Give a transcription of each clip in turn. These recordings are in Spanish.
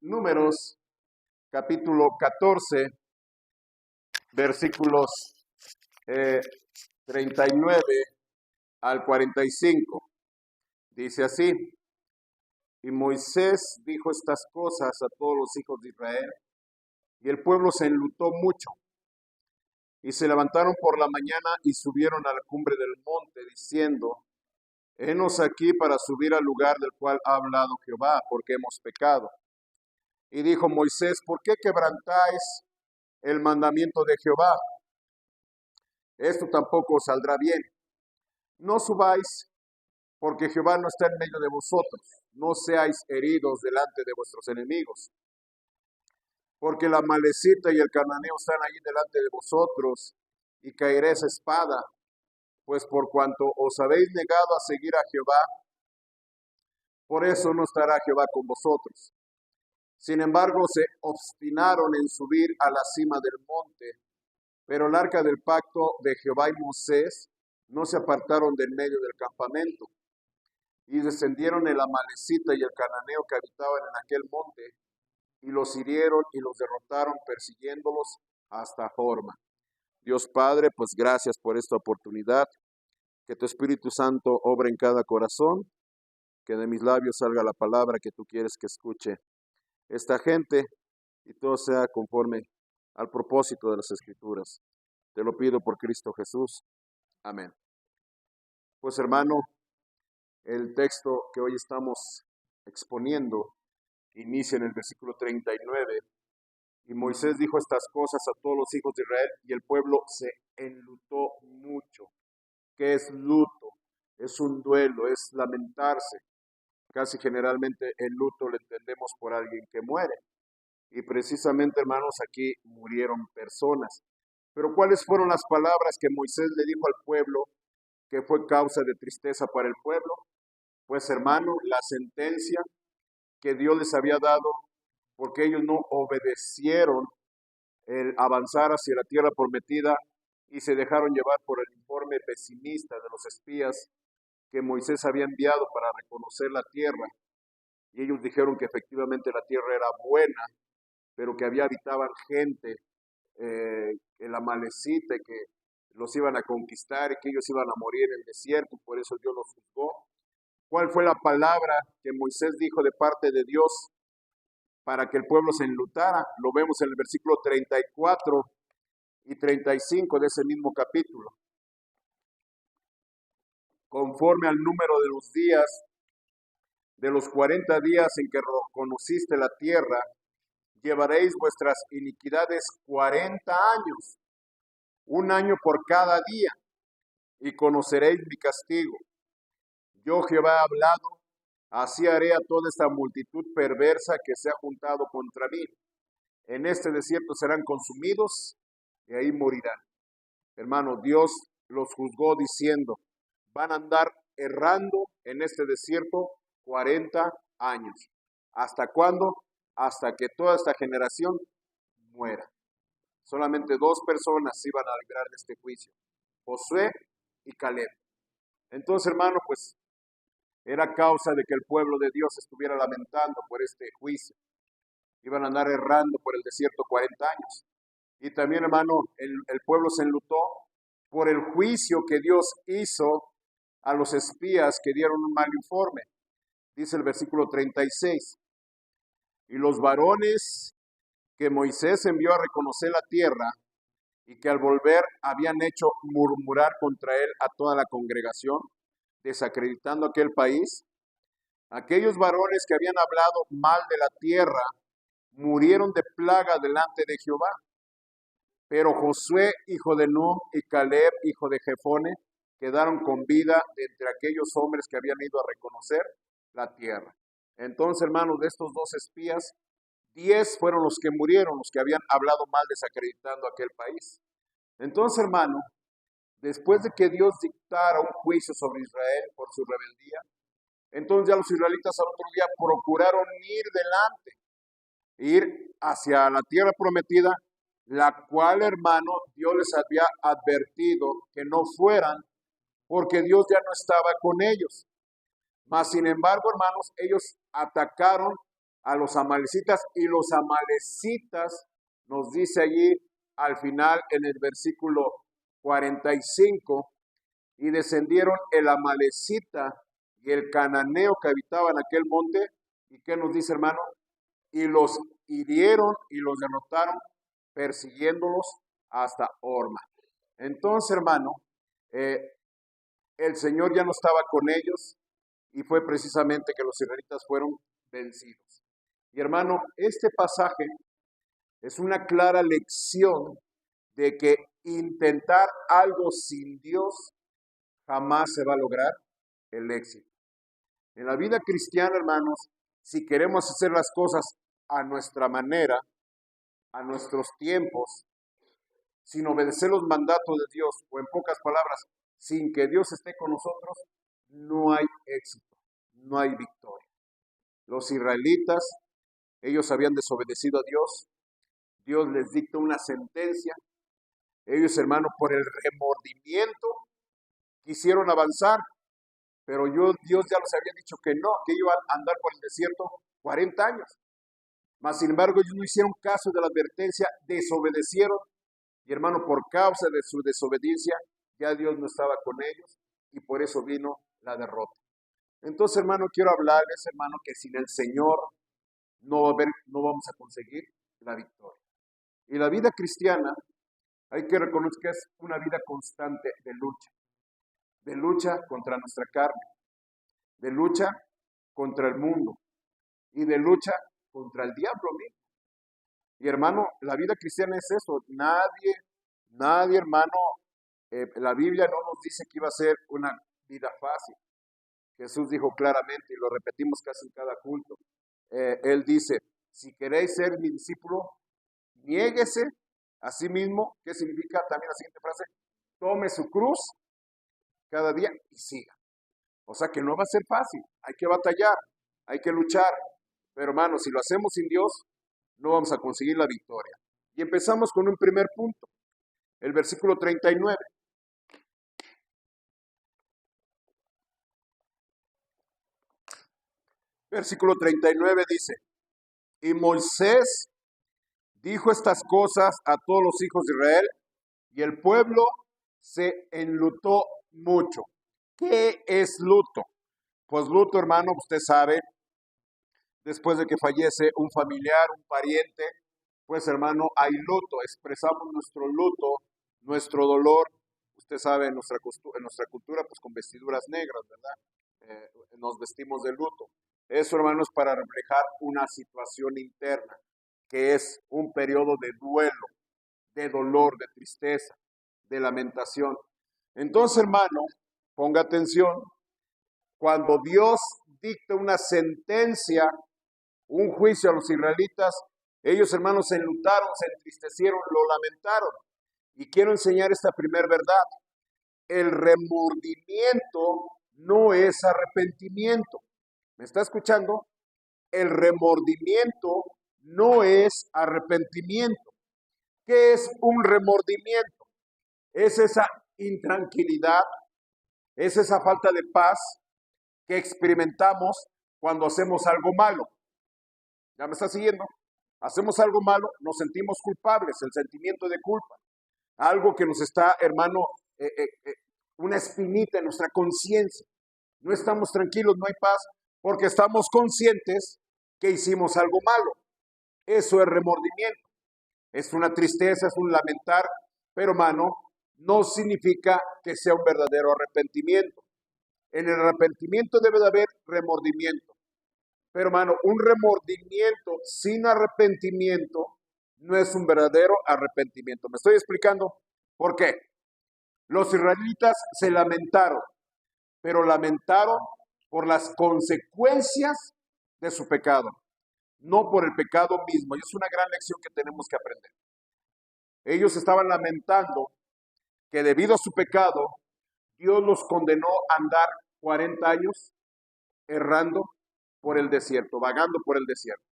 Números, capítulo 14, versículos 39 al 45. Dice así: y Moisés dijo estas cosas a todos los hijos de Israel, y el pueblo se enlutó mucho. Y se levantaron por la mañana y subieron a la cumbre del monte, diciendo: henos aquí para subir al lugar del cual ha hablado Jehová, porque hemos pecado. Y dijo Moisés: ¿por qué quebrantáis el mandamiento de Jehová? Esto tampoco os saldrá bien. No subáis, porque Jehová no está en medio de vosotros. No seáis heridos delante de vuestros enemigos, porque la Amalecita y el Cananeo están allí delante de vosotros, y caeréis espada, pues por cuanto os habéis negado a seguir a Jehová, por eso no estará Jehová con vosotros. Sin embargo, se obstinaron en subir a la cima del monte, pero el arca del pacto de Jehová y Moisés no se apartaron del medio del campamento. Y descendieron el Amalecita y el Cananeo que habitaban en aquel monte, y los hirieron y los derrotaron, persiguiéndolos hasta Horma. Dios Padre, pues gracias por esta oportunidad. Que tu Espíritu Santo obre en cada corazón, que de mis labios salga la palabra que tú quieres que escuche esta gente, y todo sea conforme al propósito de las Escrituras. Te lo pido por Cristo Jesús. Amén. Pues hermano, el texto que hoy estamos exponiendo inicia en el versículo 39. Y Moisés dijo estas cosas a todos los hijos de Israel, y el pueblo se enlutó mucho. ¿Qué es luto? Es un duelo, es lamentarse. Casi generalmente el luto lo entendemos por alguien que muere. Y precisamente, hermanos, aquí murieron personas. Pero ¿cuáles fueron las palabras que Moisés le dijo al pueblo que fue causa de tristeza para el pueblo? Pues, hermano, la sentencia que Dios les había dado, porque ellos no obedecieron el avanzar hacia la tierra prometida y se dejaron llevar por el informe pesimista de los espías que Moisés había enviado para reconocer la tierra. Y ellos dijeron que efectivamente la tierra era buena, pero que habitaban gente, el Amalecita, que los iban a conquistar y que ellos iban a morir en el desierto, por eso Dios los juzgó. ¿Cuál fue la palabra que Moisés dijo de parte de Dios para que el pueblo se enlutara? Lo vemos en el versículo 34 y 35 de ese mismo capítulo. Conforme al número de los días, de los 40 días en que conociste la tierra, llevaréis vuestras iniquidades 40 años, un año por cada día, y conoceréis mi castigo. Yo, Jehová, he hablado, así haré a toda esta multitud perversa que se ha juntado contra mí. En este desierto serán consumidos y ahí morirán. Hermano, Dios los juzgó diciendo: van a andar errando en este desierto 40 años. ¿Hasta cuándo? Hasta que toda esta generación muera. Solamente 2 personas se iban a librar de este juicio: Josué y Caleb. Entonces, hermano, pues era causa de que el pueblo de Dios estuviera lamentando por este juicio. Iban a andar errando por el desierto 40 años. Y también, hermano, el pueblo se enlutó por el juicio que Dios hizo a los espías que dieron un mal informe. Dice el versículo 36. Y los varones que Moisés envió a reconocer la tierra, y que al volver habían hecho murmurar contra él a toda la congregación, desacreditando aquel país, aquellos varones que habían hablado mal de la tierra murieron de plaga delante de Jehová. Pero Josué, hijo de Nun, y Caleb, hijo de Jefone, quedaron con vida de entre aquellos hombres que habían ido a reconocer la tierra. Entonces, hermanos, de estos 2 espías, 10 fueron los que murieron, los que habían hablado mal desacreditando aquel país. Entonces, hermano, después de que Dios dictara un juicio sobre Israel por su rebeldía, entonces ya los israelitas al otro día procuraron ir hacia la tierra prometida, la cual, hermano, Dios les había advertido que no fueran, porque Dios ya no estaba con ellos. Mas, sin embargo, hermanos, ellos atacaron a los amalecitas, y los amalecitas nos dice allí al final en el versículo 45, y descendieron el amalecita y el cananeo que habitaban aquel monte, y ¿qué nos dice, hermano? Y los hirieron y los derrotaron, persiguiéndolos hasta Horma. Entonces, hermano, el Señor ya no estaba con ellos, y fue precisamente que los israelitas fueron vencidos. Y hermano, este pasaje es una clara lección de que intentar algo sin Dios jamás se va a lograr el éxito. En la vida cristiana, hermanos, si queremos hacer las cosas a nuestra manera, a nuestros tiempos, sin obedecer los mandatos de Dios, o en pocas palabras, sin que Dios esté con nosotros, no hay éxito, no hay victoria. Los israelitas, ellos habían desobedecido a Dios, Dios les dicta una sentencia, ellos, hermanos, por el remordimiento quisieron avanzar, pero Dios ya les había dicho que no, que iban a andar por el desierto 40 años. Mas, sin embargo, ellos no hicieron caso de la advertencia, desobedecieron, y hermano, por causa de su desobediencia, ya Dios no estaba con ellos, y por eso vino la derrota. Entonces, hermano, quiero hablarles, hermano, que sin el Señor no vamos a conseguir la victoria. Y la vida cristiana, hay que reconocer que es una vida constante de lucha contra nuestra carne, de lucha contra el mundo y de lucha contra el diablo mismo. Y hermano, la vida cristiana es eso. Nadie, hermano, la Biblia no nos dice que iba a ser una vida fácil. Jesús dijo claramente, y lo repetimos casi en cada culto, Él dice, si queréis ser mi discípulo, niéguese a sí mismo. ¿Qué significa también la siguiente frase? Tome su cruz cada día y siga. O sea que no va a ser fácil, hay que batallar, hay que luchar. Pero hermano, si lo hacemos sin Dios, no vamos a conseguir la victoria. Y empezamos con un primer punto, el versículo 39. Versículo 39 dice, y Moisés dijo estas cosas a todos los hijos de Israel, y el pueblo se enlutó mucho. ¿Qué es luto? Pues luto, hermano, usted sabe, después de que fallece un familiar, un pariente, pues hermano, hay luto, expresamos nuestro luto, nuestro dolor, usted sabe, en nuestra cultura, pues con vestiduras negras, ¿verdad? Nos vestimos de luto. Eso, hermano, es para reflejar una situación interna, que es un periodo de duelo, de dolor, de tristeza, de lamentación. Entonces, hermano, ponga atención, cuando Dios dicta una sentencia, un juicio a los israelitas, ellos, hermanos, se enlutaron, se entristecieron, lo lamentaron. Y quiero enseñar esta primera verdad. El remordimiento no es arrepentimiento. ¿Me está escuchando? El remordimiento no es arrepentimiento. ¿Qué es un remordimiento? Es esa intranquilidad, es esa falta de paz que experimentamos cuando hacemos algo malo. ¿Ya me está siguiendo? Hacemos algo malo, nos sentimos culpables, el sentimiento de culpa. Algo que nos está, hermano, una espinita en nuestra conciencia. No estamos tranquilos, no hay paz, porque estamos conscientes que hicimos algo malo. Eso es remordimiento. Es una tristeza, es un lamentar, pero hermano, no significa que sea un verdadero arrepentimiento. En el arrepentimiento debe de haber remordimiento. Pero hermano, un remordimiento sin arrepentimiento no es un verdadero arrepentimiento. ¿Me estoy explicando? ¿Por qué? Los israelitas se lamentaron, pero lamentaron por las consecuencias de su pecado, no por el pecado mismo. Y es una gran lección que tenemos que aprender. Ellos estaban lamentando que debido a su pecado, Dios los condenó a andar 40 años errando por el desierto, vagando por el desierto.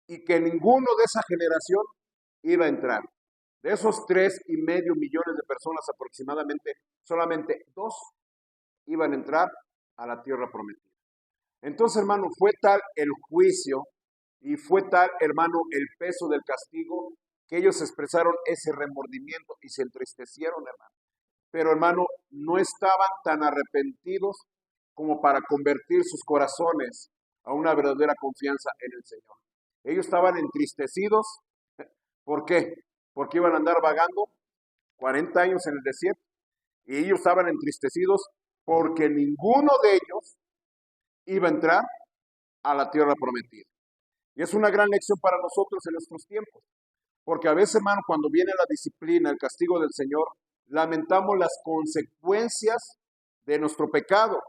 Y que ninguno de esa generación iba a entrar. De esos 3,5 millones de personas aproximadamente, solamente 2 iban a entrar a la tierra prometida. Entonces, hermano, fue tal el juicio Y fue tal, hermano, el peso del castigo que ellos expresaron ese remordimiento y se entristecieron, hermano. Pero, hermano, no estaban tan arrepentidos como para convertir sus corazones a una verdadera confianza en el Señor. Ellos estaban entristecidos. ¿Por qué? Porque iban a andar vagando 40 años en el desierto. Y ellos estaban entristecidos porque ninguno de ellos iba a entrar a la tierra prometida. Y es una gran lección para nosotros en nuestros tiempos. Porque a veces, hermano, cuando viene la disciplina, el castigo del Señor, lamentamos las consecuencias de nuestro pecado,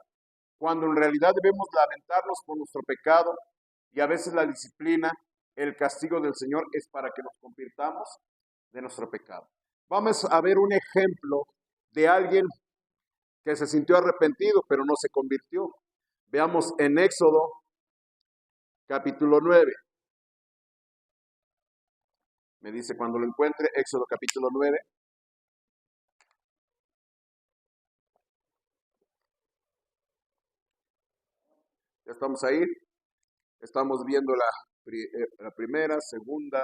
cuando en realidad debemos lamentarnos por nuestro pecado, y a veces la disciplina, el castigo del Señor es para que nos convirtamos de nuestro pecado. Vamos a ver un ejemplo de alguien que se sintió arrepentido, pero no se convirtió. Veamos en Éxodo capítulo 9. Me dice cuando lo encuentre, Éxodo capítulo 9. Ya estamos ahí. Estamos viendo la primera, segunda,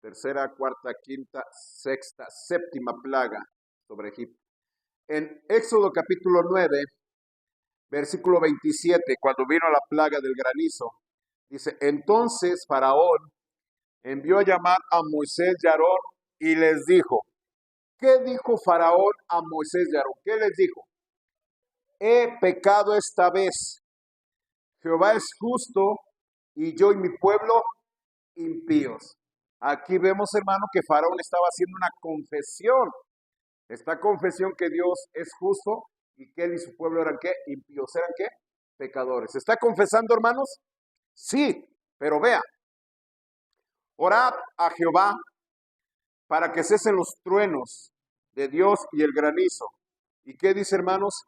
tercera, cuarta, quinta, sexta, séptima plaga sobre Egipto. En Éxodo capítulo 9, versículo 27, cuando vino la plaga del granizo, dice, entonces Faraón envió a llamar a Moisés y Aarón y les dijo, ¿qué dijo Faraón a Moisés y Aarón? ¿Qué les dijo? He pecado esta vez. Jehová es justo y yo y mi pueblo impíos. Aquí vemos, hermano, que Faraón estaba haciendo una confesión. Esta confesión que Dios es justo y que él y su pueblo eran ¿qué? Impíos. ¿Eran qué? Pecadores. ¿Está confesando, hermanos? Sí, pero vea. Orad a Jehová para que cesen los truenos de Dios y el granizo. ¿Y qué dice, hermanos?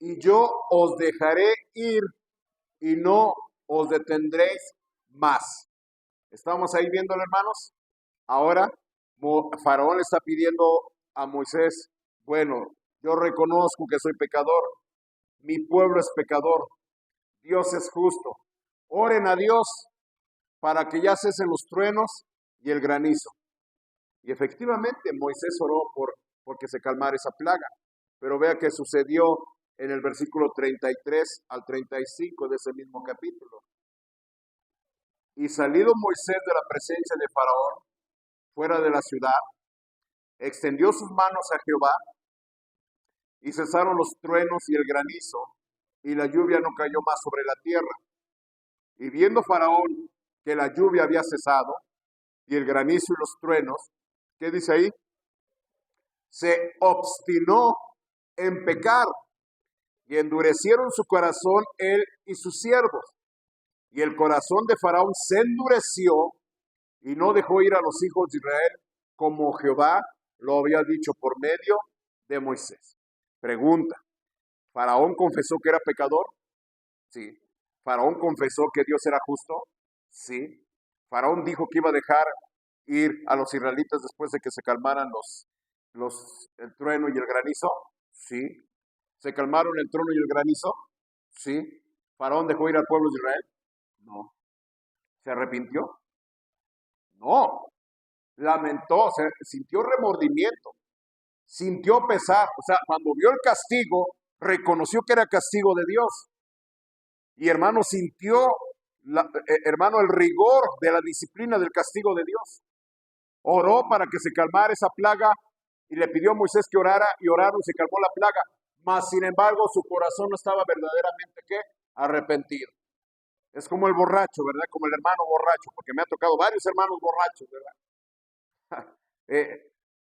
Y yo os dejaré ir y no os detendréis más. ¿Estamos ahí viéndolo, hermanos? Ahora, Faraón le está pidiendo a Moisés, bueno, yo reconozco que soy pecador, mi pueblo es pecador, Dios es justo. Oren a Dios para que ya cesen los truenos y el granizo. Y efectivamente Moisés oró porque se calmara esa plaga. Pero vea que sucedió en el versículo 33 al 35 de ese mismo capítulo. Y salido Moisés de la presencia de Faraón, fuera de la ciudad, extendió sus manos a Jehová, y cesaron los truenos y el granizo, y la lluvia no cayó más sobre la tierra. Y viendo Faraón que la lluvia había cesado, y el granizo y los truenos, ¿qué dice ahí? Se obstinó en pecar, y endurecieron su corazón él y sus siervos. Y el corazón de Faraón se endureció, y no dejó ir a los hijos de Israel, como Jehová lo había dicho por medio de Moisés. Pregunta, ¿Faraón confesó que era pecador? Sí. ¿Faraón confesó que Dios era justo? Sí. ¿Faraón dijo que iba a dejar ir a los israelitas después de que se calmaran el trueno y el granizo? Sí. ¿Se calmaron el trueno y el granizo? Sí. ¿Faraón dejó ir al pueblo de Israel? No. ¿Se arrepintió? No. Lamentó, se sintió remordimiento, sintió pesar. O sea, cuando vio el castigo, reconoció que era castigo de Dios. Y hermano, sintió, hermano, el rigor de la disciplina del castigo de Dios. Oró para que se calmara esa plaga y le pidió a Moisés que orara y oraron y se calmó la plaga. Mas, sin embargo, su corazón no estaba verdaderamente, ¿qué? Arrepentido. Es como el borracho, ¿verdad? Como el hermano borracho, porque me ha tocado varios hermanos borrachos, ¿verdad?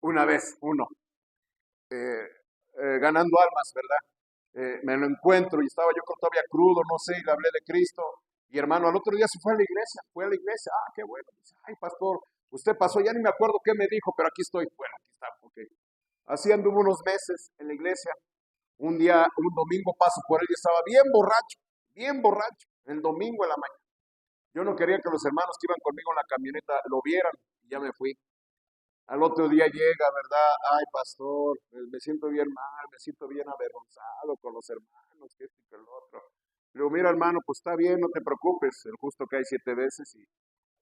Una vez, uno, ganando almas, ¿verdad? Me lo encuentro y estaba yo todavía crudo, no sé, y le hablé de Cristo. Y hermano, al otro día se fue a la iglesia, qué bueno. Dice, ay, pastor, usted pasó, ya ni me acuerdo qué me dijo, pero aquí estoy. Bueno, aquí está, ok. Así anduvo unos meses en la iglesia. Un domingo paso por él y estaba bien borracho, el domingo en la mañana. Yo no quería que los hermanos que iban conmigo en la camioneta lo vieran y ya me fui. Al otro día llega, ¿verdad? Ay, pastor, me siento bien mal, me siento bien avergonzado con los hermanos, que esto y que el otro. Le digo, mira hermano, pues está bien, no te preocupes, el justo cae 7 veces y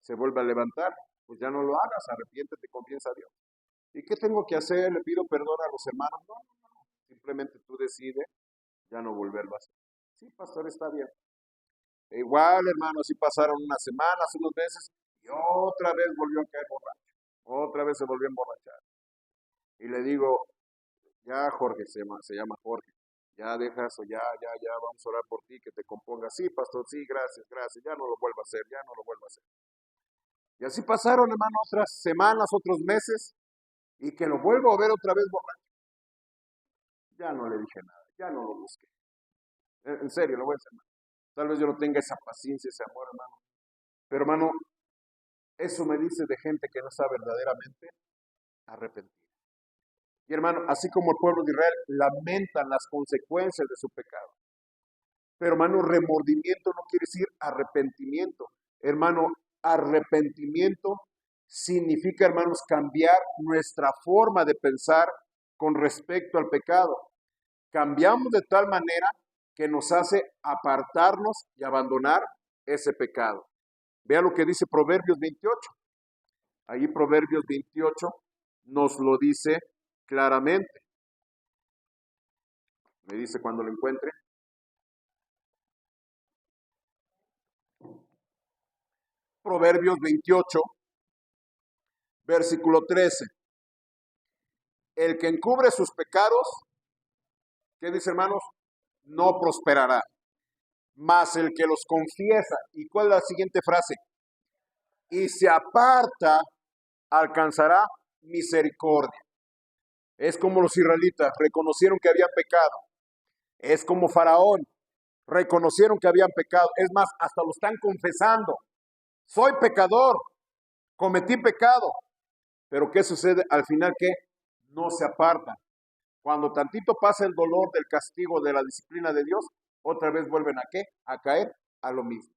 se vuelve a levantar. Pues ya no lo hagas, arrepiéntete, confiesa a Dios. ¿Y qué tengo que hacer? ¿Le pido perdón a los hermanos? No, no, no. Simplemente tú decides ya no volverlo a hacer. Sí, pastor, está bien. E igual, hermano, así pasaron unas semanas, unos meses, y otra vez volvió a caer borracho. Otra vez se volvió a emborrachar. Y le digo, ya Jorge, se llama Jorge, ya deja eso, ya, vamos a orar por ti, que te compongas. Sí, pastor, sí, gracias, gracias, ya no lo vuelvo a hacer, ya no lo vuelvo a hacer. Y así pasaron, hermano, otras semanas, otros meses, y que lo vuelvo a ver otra vez borracho. Ya no le dije nada, ya no lo busqué. En serio, lo voy a hacer. Tal vez yo no tenga esa paciencia, ese amor, hermano. Pero, hermano, eso me dice de gente que no está verdaderamente arrepentida. Y, hermano, así como el pueblo de Israel lamentan las consecuencias de su pecado. Pero, hermano, remordimiento no quiere decir arrepentimiento. Hermano, arrepentimiento significa, hermanos, cambiar nuestra forma de pensar con respecto al pecado. Cambiamos de tal manera que nos hace apartarnos y abandonar ese pecado. Vea lo que dice Proverbios 28. Ahí Proverbios 28 nos lo dice claramente. Me dice cuando lo encuentre. Proverbios 28, versículo 13. El que encubre sus pecados, ¿qué dice, hermanos? No prosperará. Mas el que los confiesa, ¿y cuál es la siguiente frase? Y se aparta, alcanzará misericordia. Es como los israelitas reconocieron que habían pecado. Es como Faraón, reconocieron que habían pecado. Es más, hasta lo están confesando. Soy pecador, cometí pecado. Pero ¿qué sucede? Al final, ¿qué? No se apartan. Cuando tantito pasa el dolor del castigo de la disciplina de Dios, otra vez vuelven a ¿qué? A caer a lo mismo.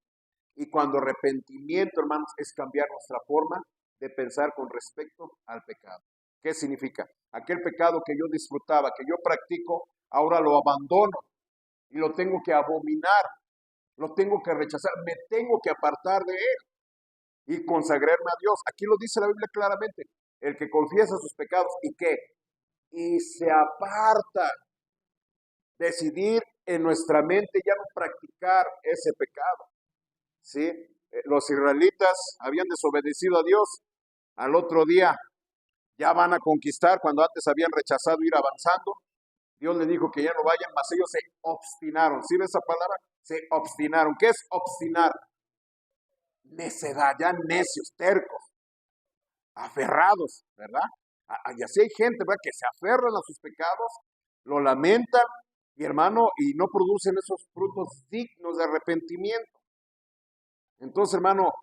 Y cuando arrepentimiento, hermanos, es cambiar nuestra forma de pensar con respecto al pecado. ¿Qué significa? Aquel pecado que yo disfrutaba, que yo practico, ahora lo abandono y lo tengo que abominar, lo tengo que rechazar, me tengo que apartar de él y consagrarme a Dios. Aquí lo dice la Biblia claramente, el que confiesa sus pecados y ¿qué? Y se aparta. Decidir en nuestra mente ya no practicar ese pecado. ¿Sí? Los israelitas habían desobedecido a Dios. Al otro día ya van a conquistar cuando antes habían rechazado ir avanzando. Dios les dijo que ya no vayan, mas ellos se obstinaron. ¿Sí ve esa palabra? Se obstinaron. ¿Qué es obstinar? Necedad, ya necios, tercos, aferrados, ¿verdad? Y así hay gente, ¿verdad? Que se aferran a sus pecados, lo lamentan, y hermano, y no producen esos frutos dignos de arrepentimiento. Entonces, hermano,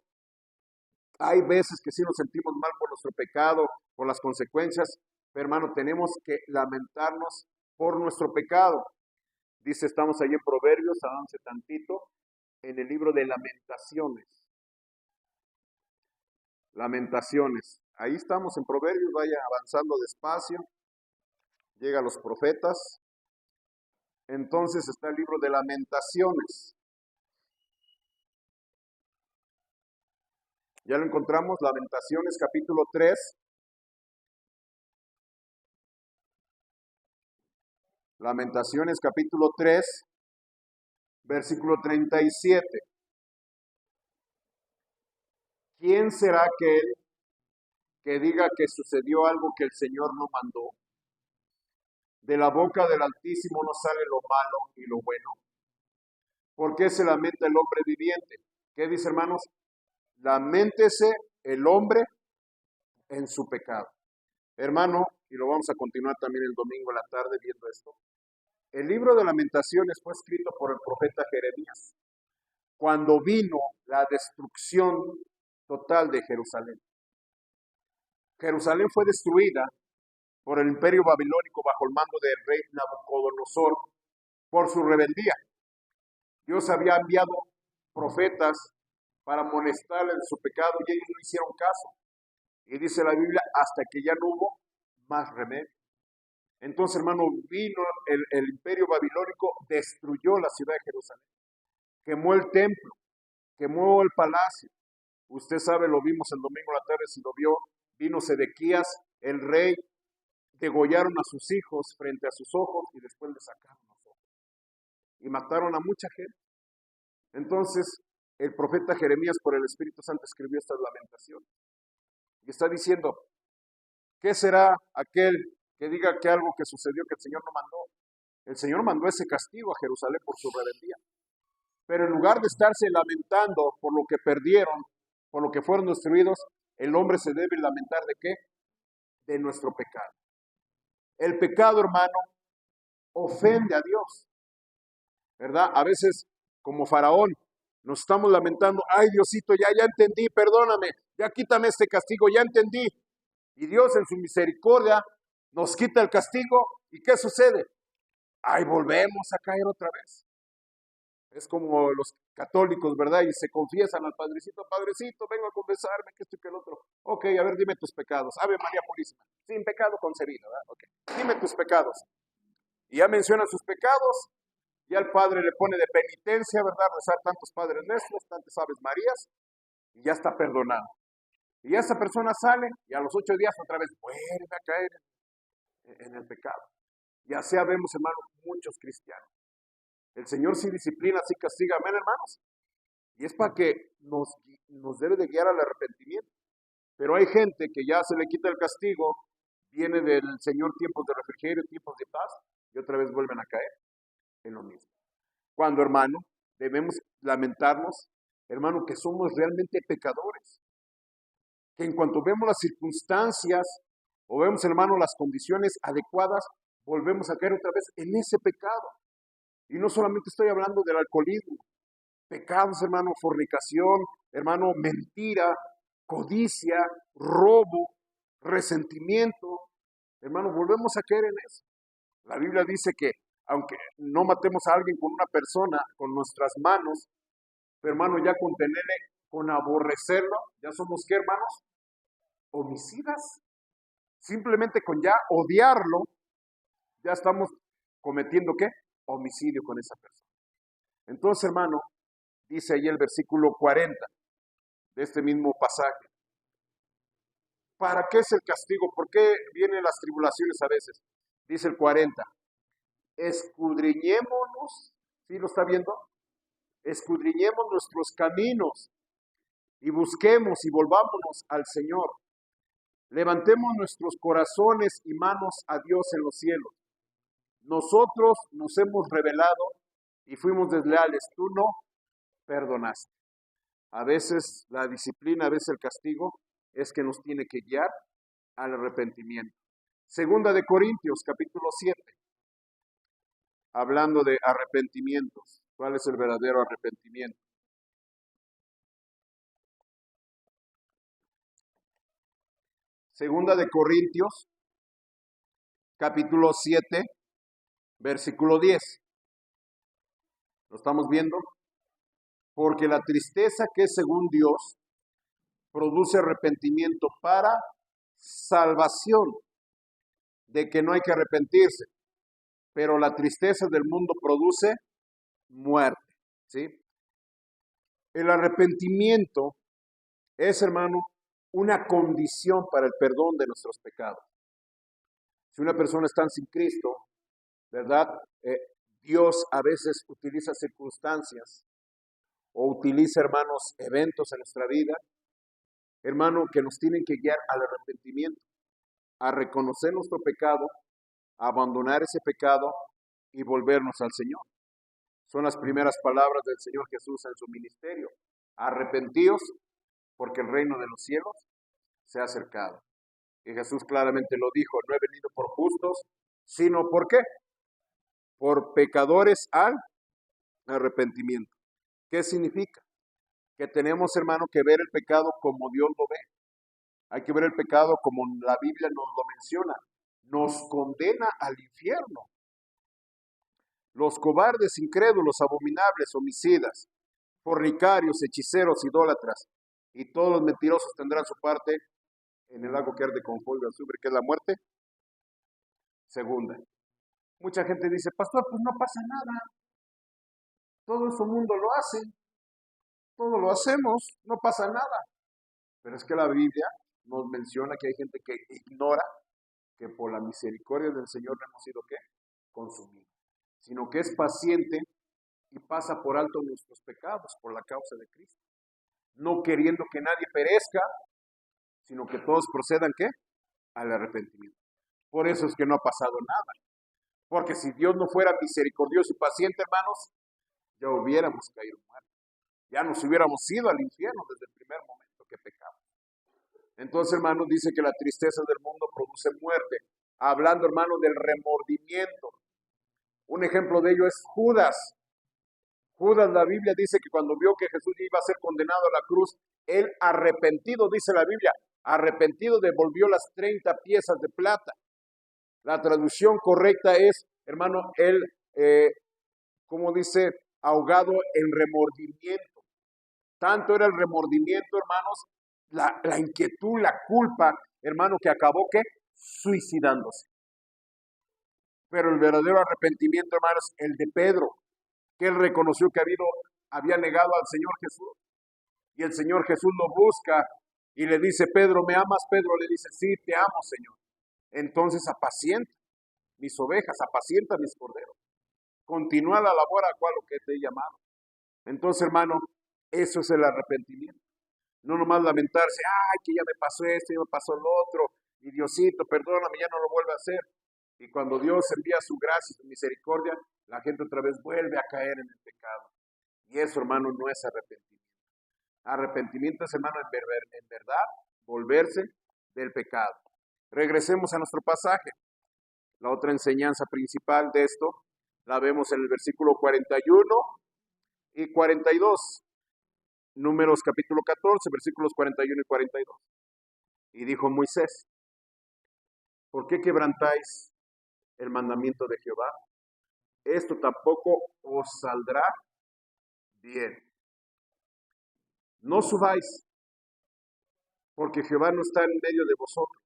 hay veces que sí nos sentimos mal por nuestro pecado, por las consecuencias, pero hermano, tenemos que lamentarnos por nuestro pecado. Dice, estamos ahí en Proverbios, avance tantito, en el libro de Lamentaciones. Lamentaciones. Ahí estamos en Proverbios, vaya avanzando despacio. Llega a los profetas. Entonces está el libro de Lamentaciones. Ya lo encontramos, Lamentaciones capítulo 3. Lamentaciones capítulo 3, versículo 37. ¿Quién será aquel que diga que sucedió algo que el Señor no mandó? De la boca del Altísimo no sale lo malo y lo bueno. ¿Por qué se lamenta el hombre viviente? ¿Qué dice, hermanos? Laméntese el hombre en su pecado. Hermano, y lo vamos a continuar también el domingo en la tarde viendo esto. El libro de Lamentaciones fue escrito por el profeta Jeremías, cuando vino la destrucción total de Jerusalén. Jerusalén fue destruida por el imperio babilónico bajo el mando del rey Nabucodonosor por su rebeldía. Dios había enviado profetas para amonestarles de su pecado y ellos no hicieron caso. Y dice la Biblia, hasta que ya no hubo más remedio. Entonces, hermano, vino el imperio babilónico, destruyó la ciudad de Jerusalén. quemó el templo, quemó el palacio. Usted sabe, lo vimos el domingo a la tarde, si lo vio, vino Sedequías, el rey, degollaron a sus hijos frente a sus ojos y después le sacaron los ojos. Y mataron a mucha gente. Entonces, el profeta Jeremías por el Espíritu Santo escribió estas lamentaciones. Y está diciendo, ¿qué será aquel que diga que algo que sucedió que el Señor no mandó? El Señor mandó ese castigo a Jerusalén por su rebeldía. Pero en lugar de estarse lamentando por lo que perdieron, por lo que fueron destruidos, el hombre se debe lamentar ¿de qué? De nuestro pecado. El pecado, hermano, ofende a Dios, ¿verdad? A veces, como Faraón, nos estamos lamentando, ay Diosito, ya entendí, perdóname, ya quítame este castigo, ya entendí. Y Dios en su misericordia nos quita el castigo, ¿y qué sucede? Ay, volvemos a caer otra vez. Es como los católicos, ¿verdad? Y se confiesan al Padrecito, Padrecito, vengo a confesarme que esto y que el otro. Ok, a ver, dime tus pecados. Ave María Purísima, sin pecado concebido, ¿verdad? Ok, dime tus pecados. Y ya menciona sus pecados, y al Padre le pone de penitencia, ¿verdad? Rezar tantos Padres Nuestros, tantas Aves Marías, y ya está perdonado. Y ya esa persona sale, y a los 8 días otra vez vuelve a caer en el pecado. Y así vemos, hermanos, muchos cristianos. El Señor sí disciplina, sí castiga, amén, hermanos. Y es para que nos debe de guiar al arrepentimiento. Pero hay gente que ya se le quita el castigo, viene del Señor tiempos de refrigerio, tiempos de paz, y otra vez vuelven a caer en lo mismo. Cuando, hermano, debemos lamentarnos, hermano, que somos realmente pecadores. Que en cuanto vemos las circunstancias o vemos, hermano, las condiciones adecuadas, volvemos a caer otra vez en ese pecado. Y no solamente estoy hablando del alcoholismo, pecados, hermano, fornicación, hermano, mentira, codicia, robo, resentimiento. Hermano, volvemos a caer en eso. La Biblia dice que aunque no matemos a alguien con una persona, con nuestras manos, pero hermano, ya con tenerle, con aborrecerlo, ya somos, ¿qué, hermanos? Homicidas. Simplemente con ya odiarlo, ya estamos cometiendo, ¿qué? Homicidio con esa persona. Entonces, hermano, dice ahí el versículo 40 de este mismo pasaje. ¿Para qué es el castigo? ¿Por qué vienen las tribulaciones a veces? Dice el 40. Escudriñémonos, ¿sí lo está viendo? Escudriñemos nuestros caminos y busquemos y volvámonos al Señor. Levantemos nuestros corazones y manos a Dios en los cielos. Nosotros nos hemos rebelado y fuimos desleales. Tú no perdonaste. A veces la disciplina, a veces el castigo es que nos tiene que guiar al arrepentimiento. Segunda de Corintios, capítulo 7, hablando de arrepentimientos. ¿Cuál es el verdadero arrepentimiento? Segunda de Corintios, capítulo 7, versículo 10. ¿Lo estamos viendo? Porque la tristeza que es según Dios produce arrepentimiento para salvación, de que no hay que arrepentirse, pero la tristeza del mundo produce muerte, ¿sí? El arrepentimiento es, hermano, una condición para el perdón de nuestros pecados. Si una persona está sin Cristo, ¿verdad? Dios a veces utiliza circunstancias o utiliza, hermanos, eventos en nuestra vida, hermano, que nos tienen que guiar al arrepentimiento, a reconocer nuestro pecado, a abandonar ese pecado y volvernos al Señor. Son las primeras palabras del Señor Jesús en su ministerio. Arrepentíos porque el reino de los cielos se ha acercado. Y Jesús claramente lo dijo, no he venido por justos, sino ¿por qué? Por pecadores al arrepentimiento. ¿Qué significa? Que tenemos, hermano, que ver el pecado como Dios lo ve. Hay que ver el pecado como la Biblia nos lo menciona. Nos condena al infierno. Los cobardes, incrédulos, abominables, homicidas, fornicarios, hechiceros, idólatras y todos los mentirosos tendrán su parte en el lago que arde con fuego y azufre, que es la muerte segunda. Mucha gente dice, pastor, pues no pasa nada. Todo ese mundo lo hace, todo lo hacemos, no pasa nada. Pero es que la Biblia nos menciona que hay gente que ignora que por la misericordia del Señor no hemos sido ¿qué? Consumidos, sino que es paciente y pasa por alto nuestros pecados por la causa de Cristo, no queriendo que nadie perezca, sino que todos procedan ¿qué? Al arrepentimiento. Por eso es que no ha pasado nada, porque si Dios no fuera misericordioso y paciente, hermanos, ya hubiéramos caído muertos, ya nos hubiéramos ido al infierno desde el primer momento que pecamos. Entonces, hermanos, dice que la tristeza del mundo produce muerte, hablando, hermanos, del remordimiento. Un ejemplo de ello es Judas. Judas, la Biblia dice que cuando vio que Jesús iba a ser condenado a la cruz, él arrepentido, dice la Biblia, arrepentido devolvió las 30 piezas de plata. La traducción correcta es, hermano, él, como dice, ahogado en remordimiento. Tanto era el remordimiento, hermanos, la inquietud, la culpa, hermano, que acabó ¿qué? Suicidándose. Pero el verdadero arrepentimiento, hermanos, el de Pedro, que él reconoció que había negado al Señor Jesús. Y el Señor Jesús lo busca y le dice, Pedro, ¿me amas? Pedro le dice, sí, te amo, Señor. Entonces apacienta mis ovejas, apacienta mis corderos. Continúa la labor a cual lo que te he llamado. Entonces, hermano, eso es el arrepentimiento. No nomás lamentarse, ay, que ya me pasó esto, ya me pasó lo otro, y Diosito, perdóname, ya no lo vuelvo a hacer. Y cuando Dios envía su gracia y su misericordia, la gente otra vez vuelve a caer en el pecado. Y eso, hermano, no es arrepentimiento. Arrepentimiento es, hermano, en verdad, volverse del pecado. Regresemos a nuestro pasaje. La otra enseñanza principal de esto la vemos en el versículo 41 y 42. Números capítulo 14, versículos 41 y 42. Y dijo Moisés, ¿por qué quebrantáis el mandamiento de Jehová? Esto tampoco os saldrá bien. No subáis, porque Jehová no está en medio de vosotros.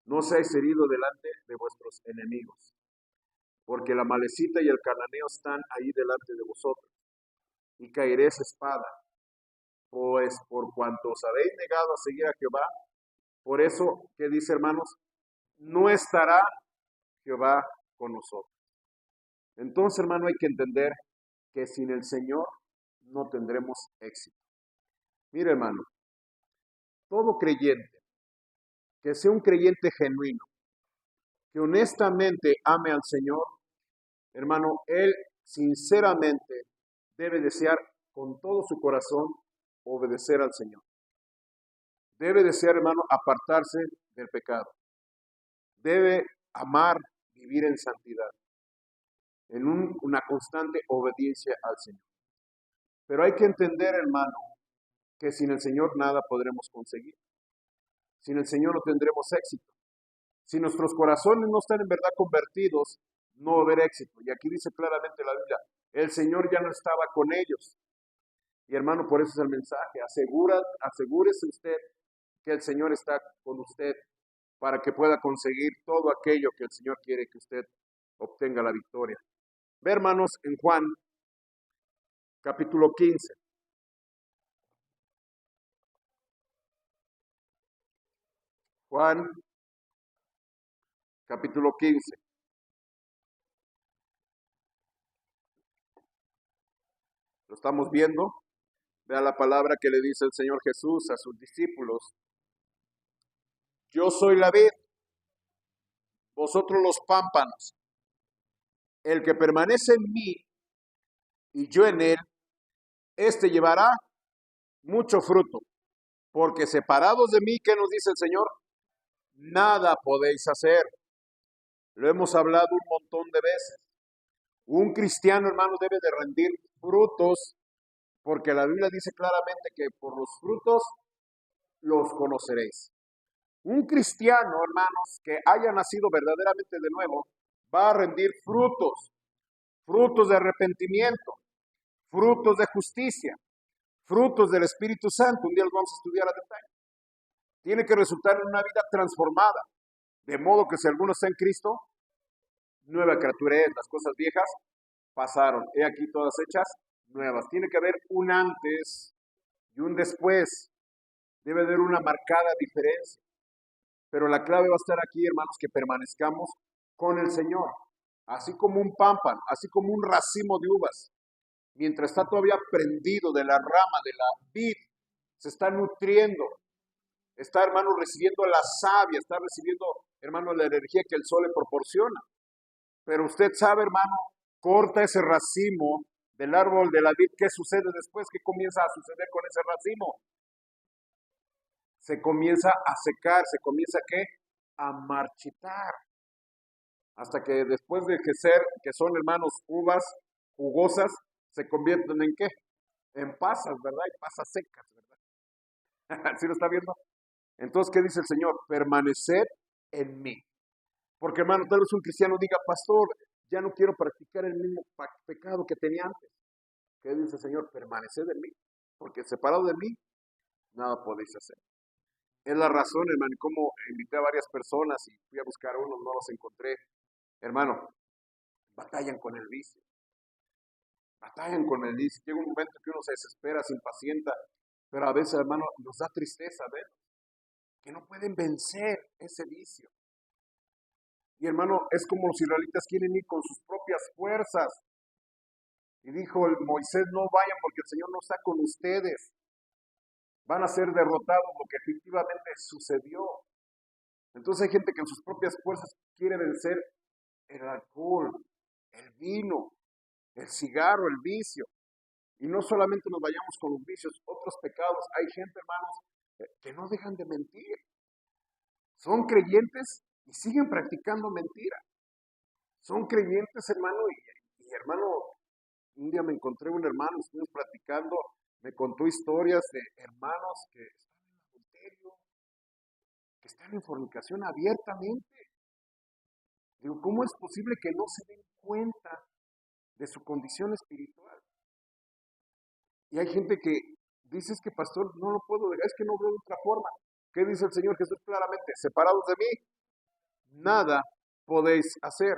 No seáis heridos delante de vuestros enemigos, porque la Amalecita y el Cananeo están ahí delante de vosotros, y caeréis espada, pues por cuanto os habéis negado a seguir a Jehová, por eso, ¿qué dice, hermanos? No estará Jehová con nosotros. Entonces, hermano, hay que entender que sin el Señor no tendremos éxito. Mire, hermano, todo creyente, que sea un creyente genuino, que honestamente ame al Señor, hermano, él sinceramente debe desear con todo su corazón obedecer al Señor. Debe desear, hermano, apartarse del pecado. Debe amar vivir en santidad, en una constante obediencia al Señor. Pero hay que entender, hermano, que sin el Señor nada podremos conseguir. Sin el Señor no tendremos éxito. Si nuestros corazones no están en verdad convertidos, no va a haber éxito. Y aquí dice claramente la Biblia, el Señor ya no estaba con ellos. Y hermano, por eso es el mensaje. Asegúrese usted que el Señor está con usted para que pueda conseguir todo aquello que el Señor quiere que usted obtenga la victoria. Ve, hermanos, en Juan, capítulo 15. Juan, capítulo 15. ¿Lo estamos viendo? Vea la palabra que le dice el Señor Jesús a sus discípulos. Yo soy la vid, vosotros los pámpanos. El que permanece en mí y yo en él, éste llevará mucho fruto. Porque separados de mí, ¿qué nos dice el Señor? Nada podéis hacer. Lo hemos hablado un montón de veces. Un cristiano, hermano, debe de rendir frutos, porque la Biblia dice claramente que por los frutos los conoceréis. Un cristiano, hermanos, que haya nacido verdaderamente de nuevo, va a rendir frutos, frutos de arrepentimiento, frutos de justicia, frutos del Espíritu Santo. Un día los vamos a estudiar a detalle. Tiene que resultar en una vida transformada, de modo que si alguno está en Cristo, nueva criatura es, las cosas viejas pasaron. He aquí todas hechas nuevas. Tiene que haber un antes y un después. Debe haber una marcada diferencia. Pero la clave va a estar aquí, hermanos, que permanezcamos con el Señor. Así como un pámpano, así como un racimo de uvas. Mientras está todavía prendido de la rama de la vid, se está nutriendo. Está, hermano, recibiendo la savia, está recibiendo, hermano, la energía que el sol le proporciona. Pero usted sabe, hermano, corta ese racimo del árbol de la vid. ¿Qué sucede después? ¿Qué comienza a suceder con ese racimo? Se comienza a secar, se comienza ¿qué? A marchitar. Hasta que después de que son, hermanos, uvas jugosas, se convierten en ¿qué? En pasas, ¿verdad? Y pasas secas, ¿verdad? ¿Sí lo está viendo? Entonces, ¿qué dice el Señor? Permaneced en mí. Porque, hermano, tal vez un cristiano diga, pastor, ya no quiero practicar el mismo pecado que tenía antes. ¿Qué dice el Señor? Permaneced en mí. Porque separado de mí, nada podéis hacer. Es la razón, hermano, y como invité a varias personas y fui a buscar unos, no los encontré. Hermano, batallan con el vicio. Batallan con el vicio. Llega un momento que uno se desespera, se impacienta, pero a veces, hermano, nos da tristeza ver que no pueden vencer ese vicio. Y hermano, es como los israelitas quieren ir con sus propias fuerzas. Y dijo Moisés, no vayan porque el Señor no está con ustedes. Van a ser derrotados, lo que efectivamente sucedió. Entonces hay gente que en sus propias fuerzas quiere vencer el alcohol, el vino, el cigarro, el vicio. Y no solamente nos vayamos con los vicios, otros pecados. Hay gente, hermanos, que no dejan de mentir. Son creyentes y siguen practicando mentira. Son creyentes, hermano, y hermano, un día me encontré un hermano, estuvimos platicando, me contó historias de hermanos que están en adulterio, que están en fornicación abiertamente. Digo, ¿cómo es posible que no se den cuenta de su condición espiritual? Y hay gente que dice, es que pastor, no lo puedo dejar, es que no veo de otra forma. ¿Qué dice el Señor Jesús claramente? Separados de mí, nada podéis hacer.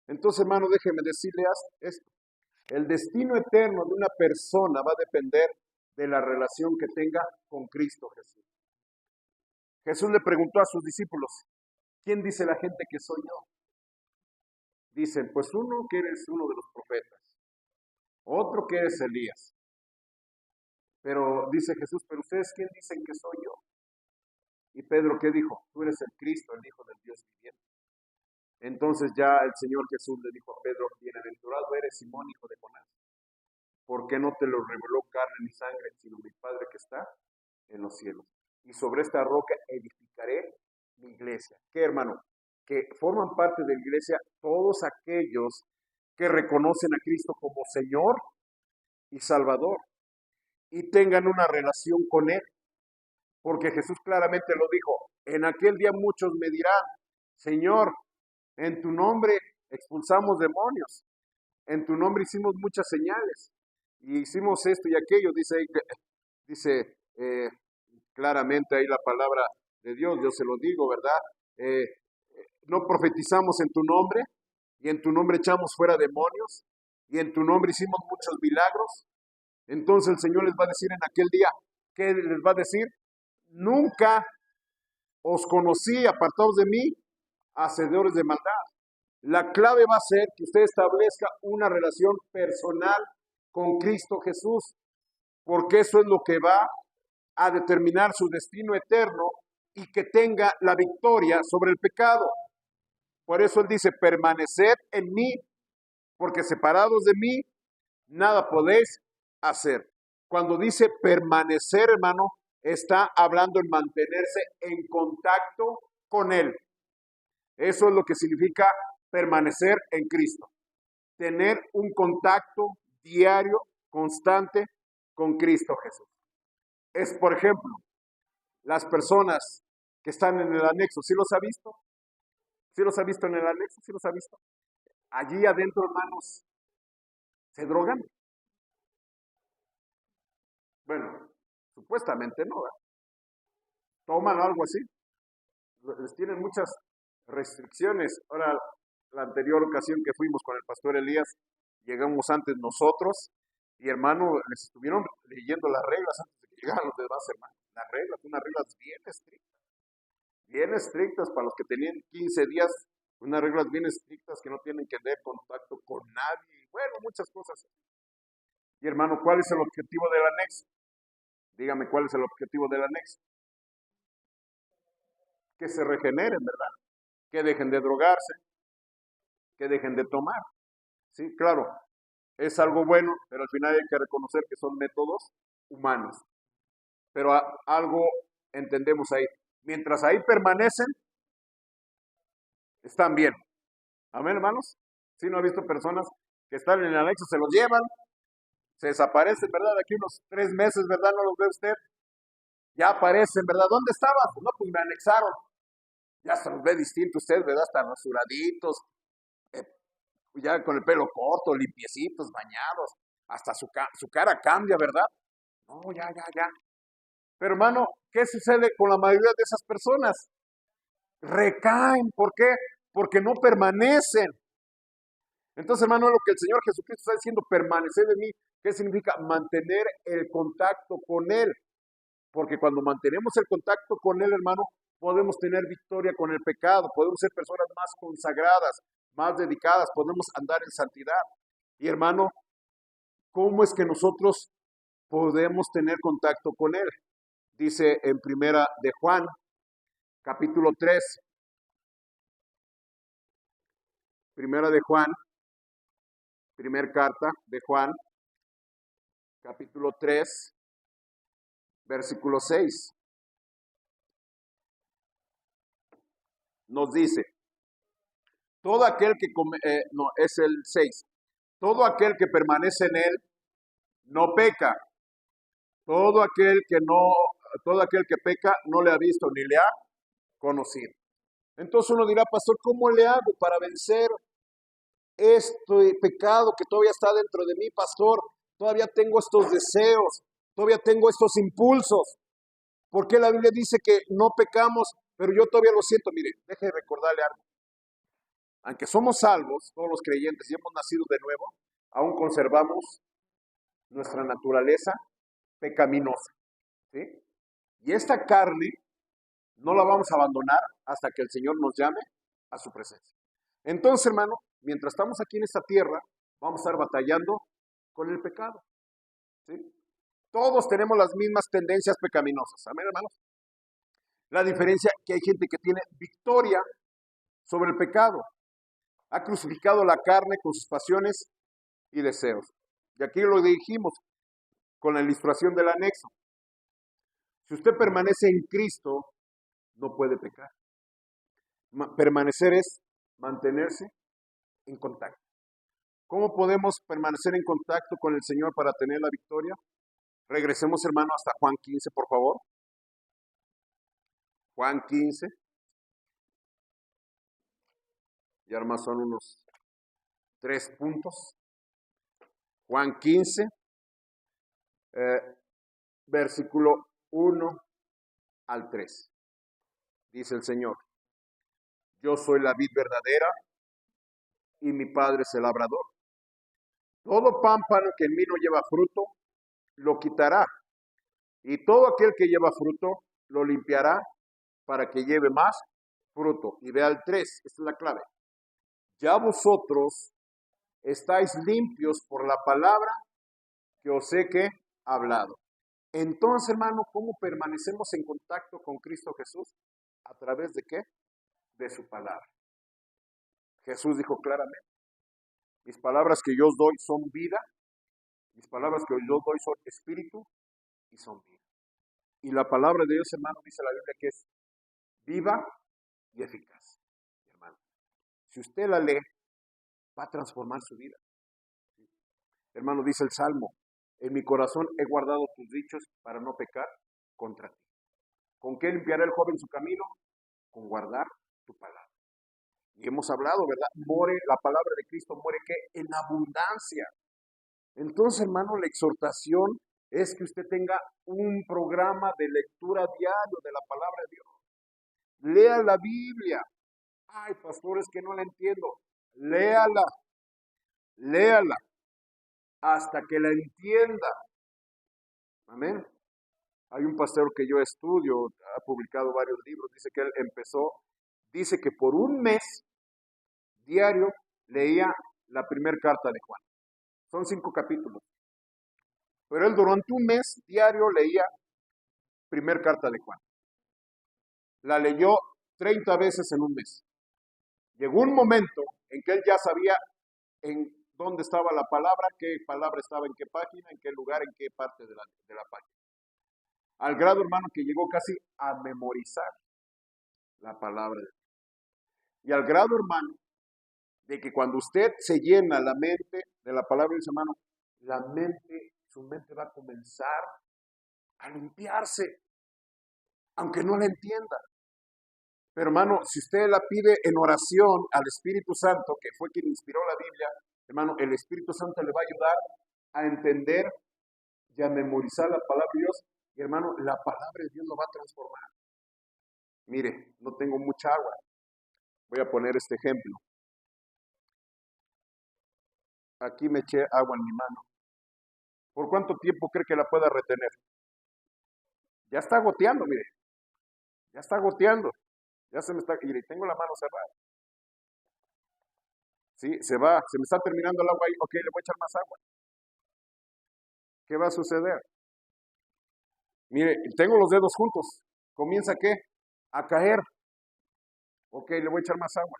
Entonces, hermano, déjeme decirle esto. El destino eterno de una persona va a depender de la relación que tenga con Cristo Jesús. Jesús le preguntó a sus discípulos, ¿quién dice la gente que soy yo? Dicen, pues uno que eres uno de los profetas, otro que eres Elías. Pero dice Jesús, ¿pero ustedes quién dicen que soy yo? Y Pedro, ¿qué dijo? Tú eres el Cristo, el Hijo del Dios viviente. Entonces ya el Señor Jesús le dijo a Pedro, bienaventurado eres Simón, hijo de Jonás, porque no te lo reveló carne ni sangre, sino mi Padre que está en los cielos. Y sobre esta roca edificaré mi iglesia. ¿Qué, hermano? Que forman parte de la iglesia todos aquellos que reconocen a Cristo como Señor y Salvador y tengan una relación con Él. Porque Jesús claramente lo dijo, en aquel día muchos me dirán, Señor, en tu nombre expulsamos demonios, en tu nombre hicimos muchas señales, y hicimos esto y aquello, dice claramente ahí la palabra de Dios, yo se lo digo, ¿verdad? No profetizamos en tu nombre, y en tu nombre echamos fuera demonios, y en tu nombre hicimos muchos milagros. Entonces el Señor les va a decir en aquel día, ¿qué les va a decir? Nunca os conocí, apartados de mí, hacedores de maldad. La clave va a ser que usted establezca una relación personal con Cristo Jesús, porque eso es lo que va a determinar su destino eterno y que tenga la victoria sobre el pecado. Por eso Él dice, permaneced en mí, porque separados de mí, nada podéis hacer. Cuando dice permanecer, hermano, está hablando en mantenerse en contacto con Él. Eso es lo que significa permanecer en Cristo. Tener un contacto diario, constante con Cristo Jesús. Es, por ejemplo, las personas que están en el anexo. ¿Sí los ha visto? ¿Sí los ha visto en el anexo? ¿Sí los ha visto? Allí adentro, hermanos, se drogan. Bueno, supuestamente no, ¿verdad? Toman algo así. Les tienen muchas restricciones. Ahora, la anterior ocasión que fuimos con el pastor Elías, llegamos antes nosotros, y hermano, les estuvieron leyendo las reglas antes de que llegaran los demás hermanos. Las reglas, unas reglas bien estrictas para los que tenían 15 días, unas reglas bien estrictas que no tienen que tener contacto con nadie, y bueno, muchas cosas. Y hermano, ¿cuál es el objetivo del anexo? Dígame, ¿cuál es el objetivo del anexo? Que se regeneren, ¿verdad? Que dejen de drogarse, que dejen de tomar. Sí, claro, es algo bueno, pero al final hay que reconocer que son métodos humanos. Pero algo entendemos ahí. Mientras ahí permanecen, están bien. Amén, hermanos. Si no ha visto personas que están en el anexo, se los llevan, se desaparecen, ¿verdad? De aquí unos 3 meses, ¿verdad? No los ve usted. Ya aparecen, ¿verdad? ¿Dónde estabas? No, pues me anexaron. Ya se los ve distinto usted, ¿verdad? Hasta rasuraditos, eh, ya con el pelo corto, limpiecitos, bañados. Hasta su cara cambia, ¿verdad? No, ya. Pero hermano, ¿qué sucede con la mayoría de esas personas? Recaen. ¿Por qué? Porque no permanecen. Entonces, hermano, lo que el Señor Jesucristo está diciendo, permanecer de mí, ¿qué significa? Mantener el contacto con Él. Porque cuando mantenemos el contacto con Él, hermano, podemos tener victoria con el pecado, podemos ser personas más consagradas, más dedicadas, podemos andar en santidad. Y hermano, ¿cómo es que nosotros podemos tener contacto con Él? Dice en primera de Juan, capítulo 3, primera de Juan, primer carta de Juan, capítulo 3, versículo 6. Nos dice, todo aquel que no, es el 6. Todo aquel que permanece en él no peca. Todo aquel que no, todo aquel que peca no le ha visto ni le ha conocido. Entonces uno dirá, pastor, ¿cómo le hago para vencer este pecado que todavía está dentro de mí, pastor? Todavía tengo estos deseos, todavía tengo estos impulsos. ¿Por qué la Biblia dice que no pecamos, pero yo todavía lo siento? Mire, deje recordarle algo. Aunque somos salvos, todos los creyentes, y hemos nacido de nuevo, aún conservamos nuestra naturaleza pecaminosa. ¿Sí? Y esta carne no la vamos a abandonar hasta que el Señor nos llame a su presencia. Entonces, hermano, mientras estamos aquí en esta tierra, vamos a estar batallando con el pecado. ¿Sí? Todos tenemos las mismas tendencias pecaminosas. Amén, hermanos. La diferencia es que hay gente que tiene victoria sobre el pecado. Ha crucificado la carne con sus pasiones y deseos. Y aquí lo dijimos con la ilustración del anexo. Si usted permanece en Cristo, no puede pecar. Permanecer es mantenerse en contacto. ¿Cómo podemos permanecer en contacto con el Señor para tener la victoria? Regresemos, hermano, hasta Juan 15, por favor. Juan 15. Y ahora más son unos 3 puntos. Juan 15, versículo 1 al 3. Dice el Señor, yo soy la vid verdadera y mi Padre es el labrador. Todo pámpano que en mí no lleva fruto, lo quitará. Y todo aquel que lleva fruto, lo limpiará para que lleve más fruto. Y vea el 3, esta es la clave. Ya vosotros estáis limpios por la palabra que os he que hablado. Entonces, hermano, ¿cómo permanecemos en contacto con Cristo Jesús? ¿A través de qué? De su palabra. Jesús dijo claramente, mis palabras que yo os doy son vida, mis palabras que yo os doy son espíritu y son vida. Y la palabra de Dios, hermano, dice la Biblia que es viva y eficaz. Hermano, si usted la lee, va a transformar su vida. Hermano, dice el Salmo, en mi corazón he guardado tus dichos para no pecar contra ti. ¿Con qué limpiará el joven su camino? Con guardar tu palabra. Y hemos hablado, ¿verdad? La palabra de Cristo muere ¿qué? En abundancia. Entonces, hermano, la exhortación es que usted tenga un programa de lectura diario de la palabra de Dios. Lea la Biblia. Ay, pastor, es que no la entiendo. Léala. hasta que la entienda. Amén. Hay un pastor que yo estudio, ha publicado varios libros, dice que él dice que por un mes diario leía la primera carta de Juan. Son 5 capítulos. Pero él durante un mes diario leía primera carta de Juan. La leyó 30 veces en un mes. Llegó un momento en que él ya sabía en dónde estaba la palabra, qué palabra estaba en qué página, en qué lugar, en qué parte de la página. Al grado, hermano, que llegó casi a memorizar la palabra de Dios. Y al grado, hermano, de que cuando usted se llena la mente de la palabra de Dios, hermano, su mente va a comenzar a limpiarse, aunque no la entienda. Pero hermano, si usted la pide en oración al Espíritu Santo, que fue quien inspiró la Biblia, hermano, el Espíritu Santo le va a ayudar a entender y a memorizar la palabra de Dios. Y hermano, la palabra de Dios lo va a transformar. Mire, no tengo mucha agua. Voy a poner este ejemplo. Aquí me eché agua en mi mano. ¿Por cuánto tiempo cree que la pueda retener? Ya está goteando, mire. Ya está goteando. Ya se me está, y tengo la mano cerrada. Sí, se me está terminando el agua ahí. Ok, le voy a echar más agua. ¿Qué va a suceder? Mire, tengo los dedos juntos. ¿Comienza qué? A caer. Ok, le voy a echar más agua.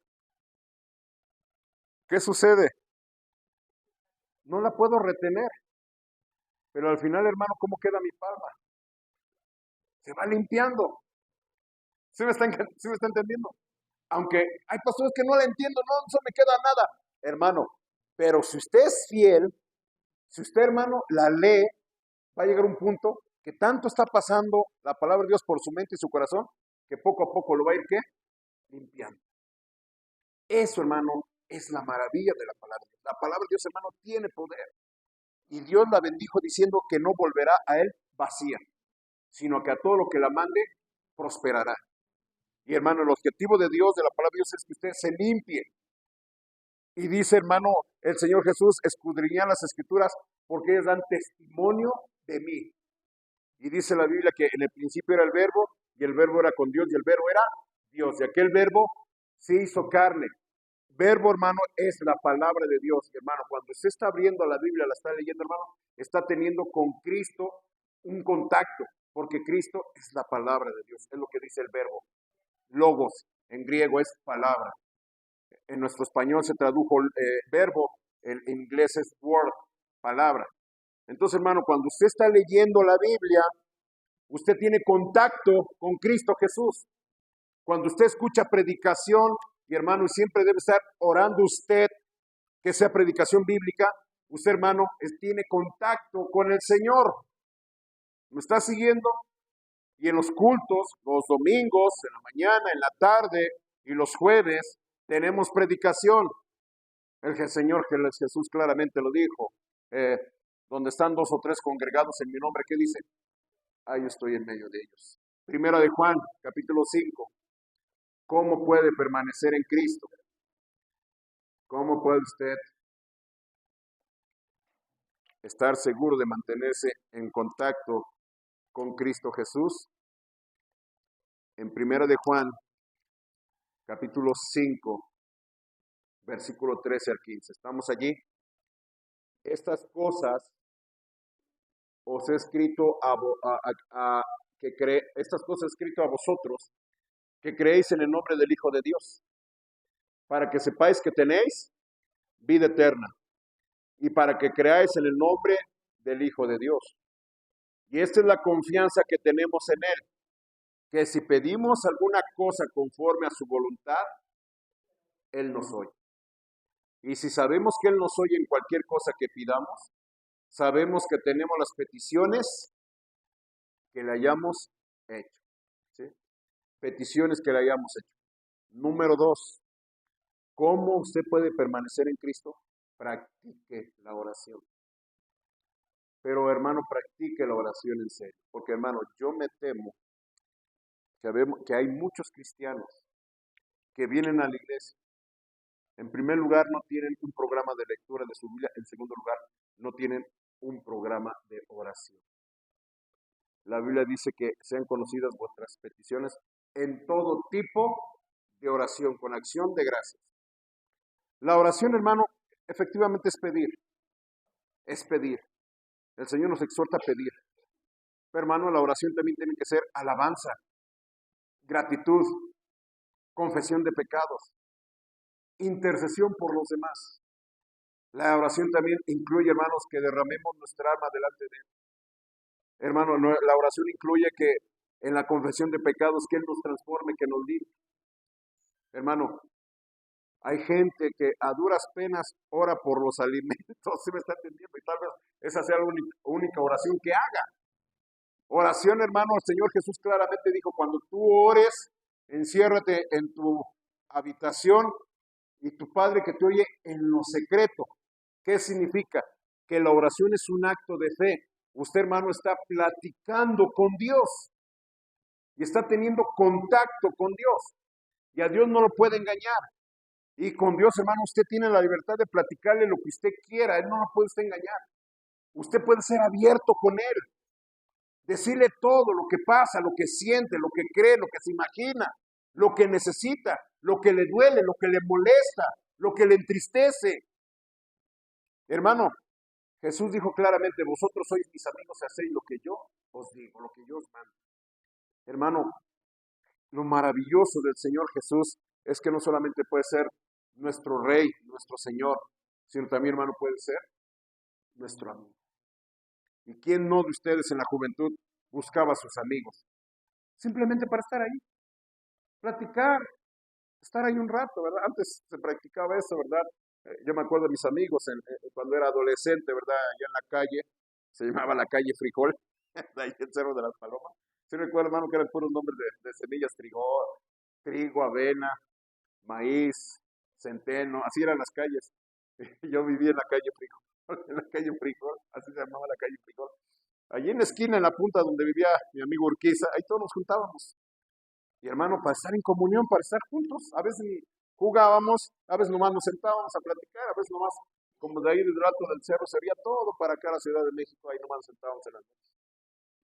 ¿Qué sucede? No la puedo retener. Pero al final, hermano, ¿cómo queda mi palma? Se va limpiando. ¿Sí me está entendiendo? Aunque hay pastores que no la entiendo, no se me queda nada. Hermano, pero si usted es fiel, si usted, hermano, la lee, va a llegar un punto que tanto está pasando la palabra de Dios por su mente y su corazón, que poco a poco lo va a ir, ¿qué? Limpiando. Eso, hermano, es la maravilla de la palabra de Dios. La palabra de Dios, hermano, tiene poder. Y Dios la bendijo diciendo que no volverá a él vacía, sino que a todo lo que la mande, prosperará. Y hermano, el objetivo de Dios, de la palabra de Dios, es que usted se limpie. Y dice, hermano, el Señor Jesús, escudriña las Escrituras porque ellas dan testimonio de mí. Y dice la Biblia que en el principio era el verbo, y el verbo era con Dios, y el verbo era Dios. Y aquel verbo se hizo carne. Verbo, hermano, es la palabra de Dios. Hermano, cuando usted está abriendo la Biblia, la está leyendo, hermano, está teniendo con Cristo un contacto, porque Cristo es la palabra de Dios, es lo que dice el verbo. Logos, en griego es palabra. En nuestro español se tradujo verbo, en inglés es word, palabra. Entonces, hermano, cuando usted está leyendo la Biblia, usted tiene contacto con Cristo Jesús. Cuando usted escucha predicación, y hermano, siempre debe estar orando usted, que sea predicación bíblica, usted, hermano, tiene contacto con el Señor. ¿Me está siguiendo? Y en los cultos, los domingos, en la mañana, en la tarde y los jueves, tenemos predicación. El Señor Jesús claramente lo dijo. Donde están 2 o 3 congregados en mi nombre, ¿qué dice? Ahí estoy en medio de ellos. Primera de Juan, capítulo 5. ¿Cómo puede permanecer en Cristo? ¿Cómo puede usted estar seguro de mantenerse en contacto con Cristo Jesús? En Primera de Juan, capítulo 5, versículo 13 al 15. ¿Estamos allí? Estas cosas os he escrito estas cosas he escrito a vosotros que creéis en el nombre del Hijo de Dios, para que sepáis que tenéis vida eterna y para que creáis en el nombre del Hijo de Dios. Y esta es la confianza que tenemos en Él, que si pedimos alguna cosa conforme a su voluntad, Él nos oye. Y si sabemos que Él nos oye en cualquier cosa que pidamos, sabemos que tenemos las peticiones que le hayamos hecho. ¿Sí? Peticiones que le hayamos hecho. Número 2, ¿cómo usted puede permanecer en Cristo? Practique la oración. Pero hermano, practique la oración en serio. Porque hermano, yo me temo que hay muchos cristianos que vienen a la iglesia. En primer lugar, no tienen un programa de lectura de su Biblia. En segundo lugar, no tienen un programa de oración. La Biblia dice que sean conocidas vuestras peticiones en todo tipo de oración, con acción de gracias. La oración, hermano, efectivamente es pedir. Es pedir. El Señor nos exhorta a pedir. Pero, hermano, la oración también tiene que ser alabanza, gratitud, confesión de pecados, intercesión por los demás. La oración también incluye, hermanos, que derramemos nuestra alma delante de Él. Hermano, la oración incluye que en la confesión de pecados, que Él nos transforme, que nos limpie. Hermano, hay gente que a duras penas ora por los alimentos, ¿se me está entendiendo? Y tal vez esa sea la única oración que haga. Oración, hermano, el Señor Jesús claramente dijo, cuando tú ores, enciérrate en tu habitación y tu Padre que te oye en lo secreto. ¿Qué significa? Que la oración es un acto de fe. Usted, hermano, está platicando con Dios y está teniendo contacto con Dios. Y a Dios no lo puede engañar. Y con Dios, hermano, usted tiene la libertad de platicarle lo que usted quiera. Él no lo puede usted engañar. Usted puede ser abierto con Él. Decirle todo lo que pasa, lo que siente, lo que cree, lo que se imagina, lo que necesita, lo que le duele, lo que le molesta, lo que le entristece. Hermano, Jesús dijo claramente, vosotros sois mis amigos y hacéis lo que yo os digo, lo que yo os mando. Hermano, lo maravilloso del Señor Jesús es que no solamente puede ser nuestro Rey, nuestro Señor, sino también, hermano, puede ser nuestro amigo. ¿Y quién no de ustedes en la juventud buscaba a sus amigos? Simplemente para estar ahí, platicar, estar ahí un rato, ¿verdad? Antes se practicaba eso, ¿verdad? Yo me acuerdo de mis amigos cuando era adolescente, ¿verdad? Allá en la calle, se llamaba la calle Frijol, de ahí el Cerro de las Palomas. Sí recuerdo, hermano, que eran puros nombres de semillas, trigo, avena, maíz, centeno, así eran las calles. Yo vivía en la calle Frijol, en la calle Frijol, así se llamaba la calle Frijol. Allí en la esquina, en la punta donde vivía mi amigo Urquiza, ahí todos nos juntábamos. Y hermano, para estar en comunión, para estar juntos, a veces ni jugábamos, a veces nomás nos sentábamos a platicar, a veces nomás, como de ahí del alto del cerro, se veía todo para acá, la Ciudad de México, ahí nomás nos sentábamos en las noches.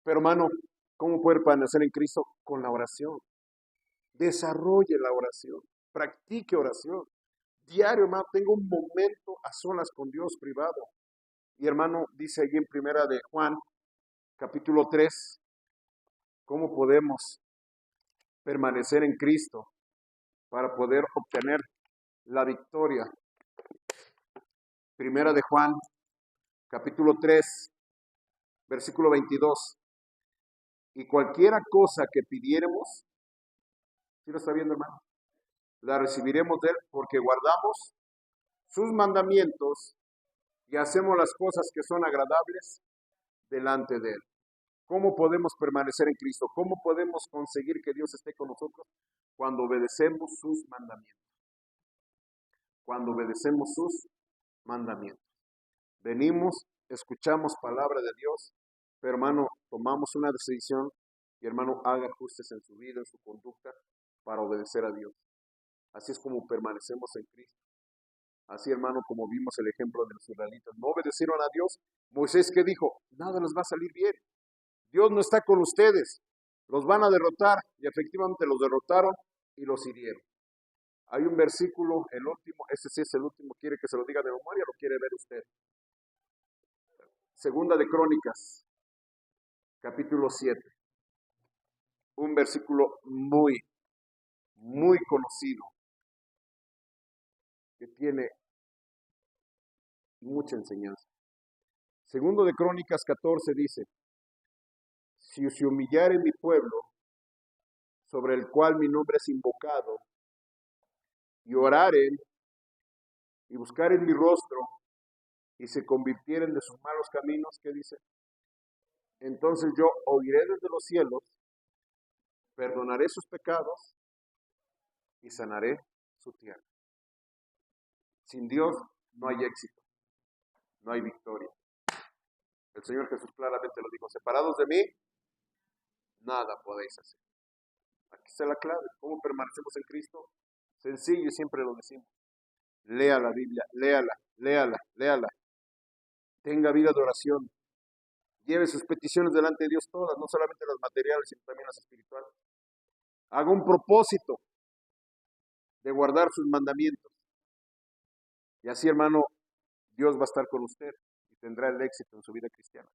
Pero hermano, ¿cómo poder permanecer en Cristo? Con la oración. Desarrolle la oración, practique oración. Diario, hermano, tengo un momento a solas con Dios privado. Y hermano, dice allí en primera de Juan, capítulo 3, ¿cómo podemos permanecer en Cristo para poder obtener la victoria? Primera de Juan, capítulo 3, versículo 22. Y cualquiera cosa que pidiéremos, ¿sí lo está viendo, hermano? La recibiremos de Él porque guardamos sus mandamientos y hacemos las cosas que son agradables delante de Él. ¿Cómo podemos permanecer en Cristo? ¿Cómo podemos conseguir que Dios esté con nosotros? Cuando obedecemos sus mandamientos. Cuando obedecemos sus mandamientos. Venimos, escuchamos palabra de Dios, pero hermano, tomamos una decisión y hermano, haga ajustes en su vida, en su conducta, para obedecer a Dios. Así es como permanecemos en Cristo. Así, hermano, como vimos el ejemplo de los israelitas, no obedecieron a Dios. Moisés, ¿qué dijo? Nada les va a salir bien. Dios no está con ustedes. Los van a derrotar. Y efectivamente los derrotaron y los hirieron. Hay un versículo, el último, ese sí es el último, quiere que se lo diga de memoria, lo quiere ver usted. Segunda de Crónicas, capítulo 7. Un versículo muy, muy conocido, que tiene mucha enseñanza. Segundo de Crónicas 14 dice, si se humillare mi pueblo, sobre el cual mi nombre es invocado, y oraren y buscaren mi rostro, y se convirtieren de sus malos caminos, ¿qué dice? Entonces yo oiré desde los cielos, perdonaré sus pecados y sanaré su tierra. Sin Dios no hay éxito, no hay victoria. El Señor Jesús claramente lo dijo, separados de mí, nada podéis hacer. Aquí está la clave, ¿cómo permanecemos en Cristo? Sencillo y siempre lo decimos. Lea la Biblia, léala, léala, léala. tenga vida de oración, lleve sus peticiones delante de Dios todas, no solamente las materiales, sino también las espirituales. Haga un propósito de guardar sus mandamientos. Y así, hermano, Dios va a estar con usted y tendrá el éxito en su vida cristiana.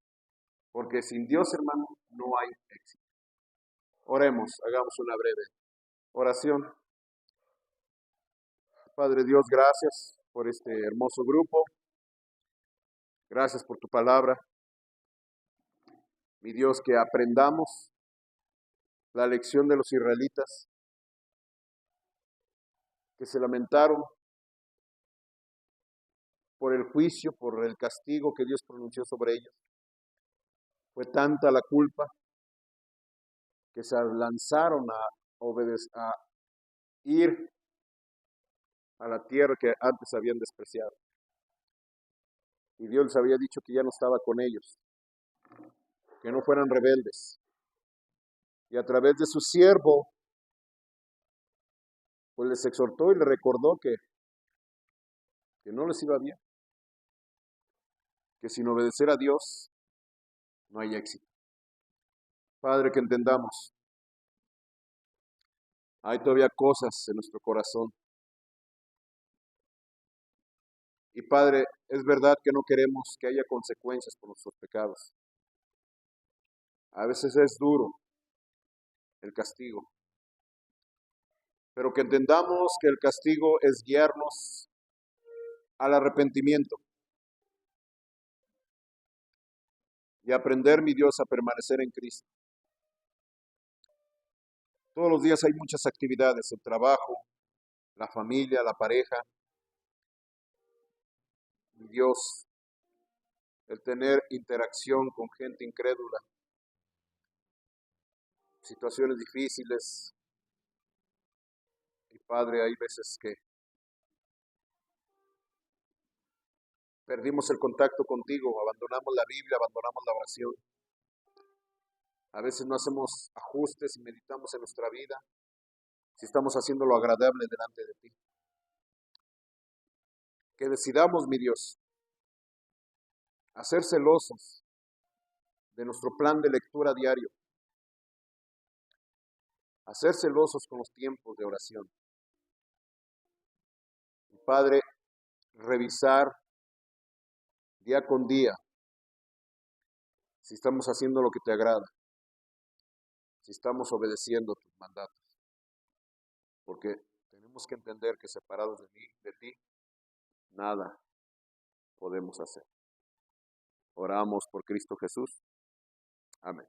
Porque sin Dios, hermano, no hay éxito. Oremos, hagamos una breve oración. Padre Dios, gracias por este hermoso grupo. Gracias por tu palabra. Mi Dios, que aprendamos la lección de los israelitas que se lamentaron por el juicio, por el castigo que Dios pronunció sobre ellos. Fue tanta la culpa que se lanzaron a ir a la tierra que antes habían despreciado. Y Dios les había dicho que ya no estaba con ellos, que no fueran rebeldes. Y a través de su siervo, pues les exhortó y les recordó que no les iba bien, que sin obedecer a Dios no hay éxito. Padre, que entendamos, hay todavía cosas en nuestro corazón. Y Padre, es verdad que no queremos que haya consecuencias por nuestros pecados. A veces es duro el castigo, pero que entendamos que el castigo es guiarnos al arrepentimiento y aprender, mi Dios, a permanecer en Cristo. Todos los días hay muchas actividades, el trabajo, la familia, la pareja. Mi Dios, el tener interacción con gente incrédula, situaciones difíciles. Y Padre, hay veces que perdimos el contacto contigo, abandonamos la Biblia, abandonamos la oración. A veces no hacemos ajustes y meditamos en nuestra vida si estamos haciendo lo agradable delante de ti. Que decidamos, mi Dios, a ser celosos de nuestro plan de lectura diario, a ser celosos con los tiempos de oración. Y Padre, revisar día con día si estamos haciendo lo que te agrada, si estamos obedeciendo tus mandatos. Porque tenemos que entender que separados de ti, nada podemos hacer. Oramos por Cristo Jesús. Amén.